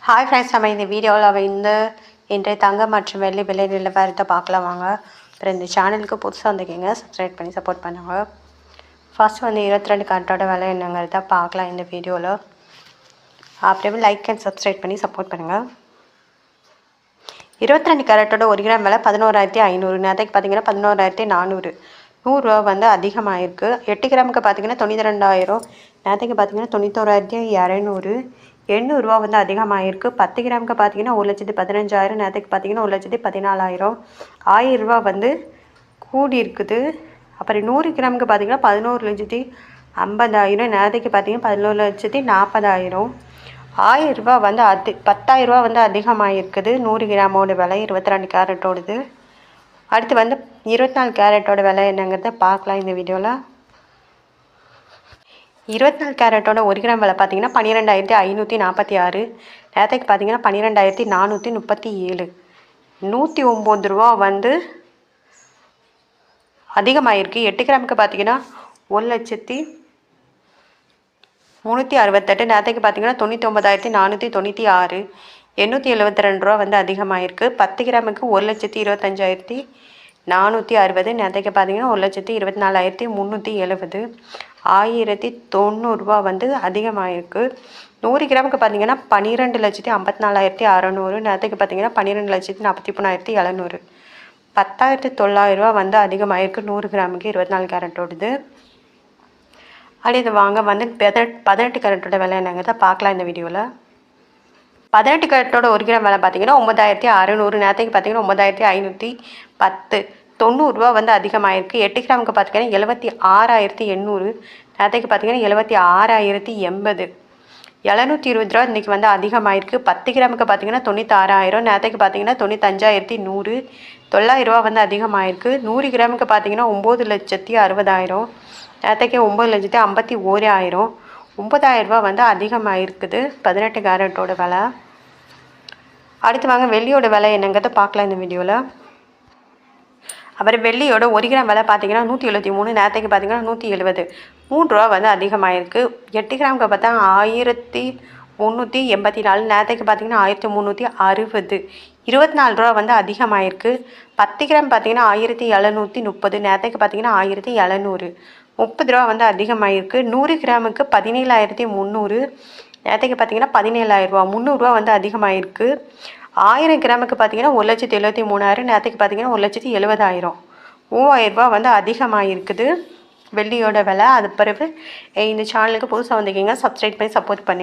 Hi friends, நம்ம இந்த வீடியோவில் இன்றைய தங்கம் மற்றும் வெள்ளி விலை நிலவரத்தை பார்க்கலாம் வாங்க. அப்புறம் இந்த சேனலுக்கு புதுசாக வந்துக்கிங்க சப்ஸ்கிரைப் பண்ணி சப்போர்ட் பண்ணுங்கள். ஃபர்ஸ்ட் 22 கேரட்டோட விலை என்னங்கிறத பார்க்கலாம் இந்த வீடியோவில். அப்புறமே லைக் அண்ட் சப்ஸ்கிரைப் பண்ணி சப்போர்ட் பண்ணுங்கள். 22 கேரட்டோட 1 கிராம் விலை 11,500. நேற்றுக்கு பார்த்தீங்கன்னா 11,400. 100 ரூபா அதிகமாகிருக்கு. 8 கிராமுக்கு பார்த்தீங்கன்னா 92,000. நேற்றுக்கு பார்த்தீங்கன்னா 91,200. 800 ரூபா அதிகமாகிருக்கு. 10 கிராமுக்கு பார்த்தீங்கன்னா 1,15,000. நேற்றுக்கு பார்த்தீங்கன்னா 1,14,000. 1000 ரூபா கூடி இருக்குது. அப்புறம் 100 கிராமுக்கு பார்த்தீங்கன்னா 11,50,000. நேற்றுக்கு பார்த்தீங்கன்னா 11,40,000. 1000 ரூபா 10,000 ரூபா அதிகமாகிருக்குது. 100 கிராமோட விலை 22 கேரட்டோடது. அடுத்து 24 கேரட்டோட விலை என்னங்கிறத பார்க்கலாம் இந்த வீடியோவில். 24 கேரட்டோட 1 கிராம் விலை பார்த்தீங்கன்னா 12,546. நேற்றுக்கு பார்த்தீங்கன்னா 12,437. 109 ரூபா அதிகமாகிருக்கு. 8 கிராமுக்கு பார்த்தீங்கன்னா 1,368. நேற்றுக்கு பார்த்தீங்கன்னா 99,496. 872 ரூபா அதிகமாகிருக்கு. 10 கிராமுக்கு 1,25,460. நேற்றுக்கு பார்த்தீங்கன்னா 1,24,370. 1,090 ரூபா அதிகமாகிருக்கு. 100 கிராமுக்கு பார்த்தீங்கன்னா 12,54,600. நேற்றுக்கு பார்த்தீங்கன்னா 12,43,700. 10,900 ரூபா அதிகமாகிருக்கு 100 கிராமுக்கு 24 கேரட்டோடது. அடுத்து வாங்க 18 கேரட்டோட விலை என்னங்கிறத பார்க்கலாம் இந்த வீடியோவில். 18 கேரட்டோட 1 கிராம் விலை பார்த்தீங்கன்னா 9,600. நேற்றுக்கு பார்த்தீங்கன்னா 9,510. 90 ரூபா அதிகமாகிருக்கு. 8 கிராமுக்கு பார்த்தீங்கன்னா 76,800. நேற்றுக்கு பார்த்தீங்கன்னா 76,080. 720 ரூபா இன்றைக்கி அதிகமாகிருக்கு. 10 கிராமுக்கு பார்த்தீங்கன்னா 96,000. நேற்றுக்கு பார்த்தீங்கன்னா 95,100. 900 ரூபா அதிகமாகிருக்கு. 100 கிராமுக்கு பார்த்தீங்கன்னா 9,60,000. நேற்றுக்கு 9,51,000. 9,000 ரூபா அதிகமாகிருக்குது 18 கேரட்டோட விலை. அடுத்து வாங்க வெள்ளியோட விலை என்னங்கிறத பார்க்கலாம் இந்த வீடியோவில். அப்புறம் வெள்ளியோட 1 கிராம் விலை பார்த்தீங்கன்னா 173. நேற்றுக்கு பார்த்தீங்கன்னா 170. 3 ரூபா அதிகமாகிருக்கு. 8 கிராமுக்கு பார்த்தா 1,384. நேற்றுக்கு பார்த்தீங்கன்னா 1,360. 24 ரூபா அதிகமாகிருக்கு. 10 கிராம் பார்த்தீங்கன்னா 1,730. நேற்றுக்கு பார்த்தீங்கன்னா 1,700. 30 ரூபா அதிகமாகிருக்கு. 100 கிராமுக்கு 17,300. நேற்றுக்கு பார்த்தீங்கன்னா 17,000 ரூபா. 300 ரூபா அதிகமாகிருக்கு. 1000 கிராமுக்கு பார்த்தீங்கன்னா 1,73,000. நேற்றுக்கு பார்த்தீங்கன்னா 1,70,000. 3,000 ரூபா அதிகமாகிருக்குது வெள்ளியோட விலை. அது பிறகு இந்த சேனலுக்கு புதுசாக வந்திருக்கீங்க சப்ஸ்கிரைப் பண்ணி சப்போர்ட் பண்ணுங்கள்.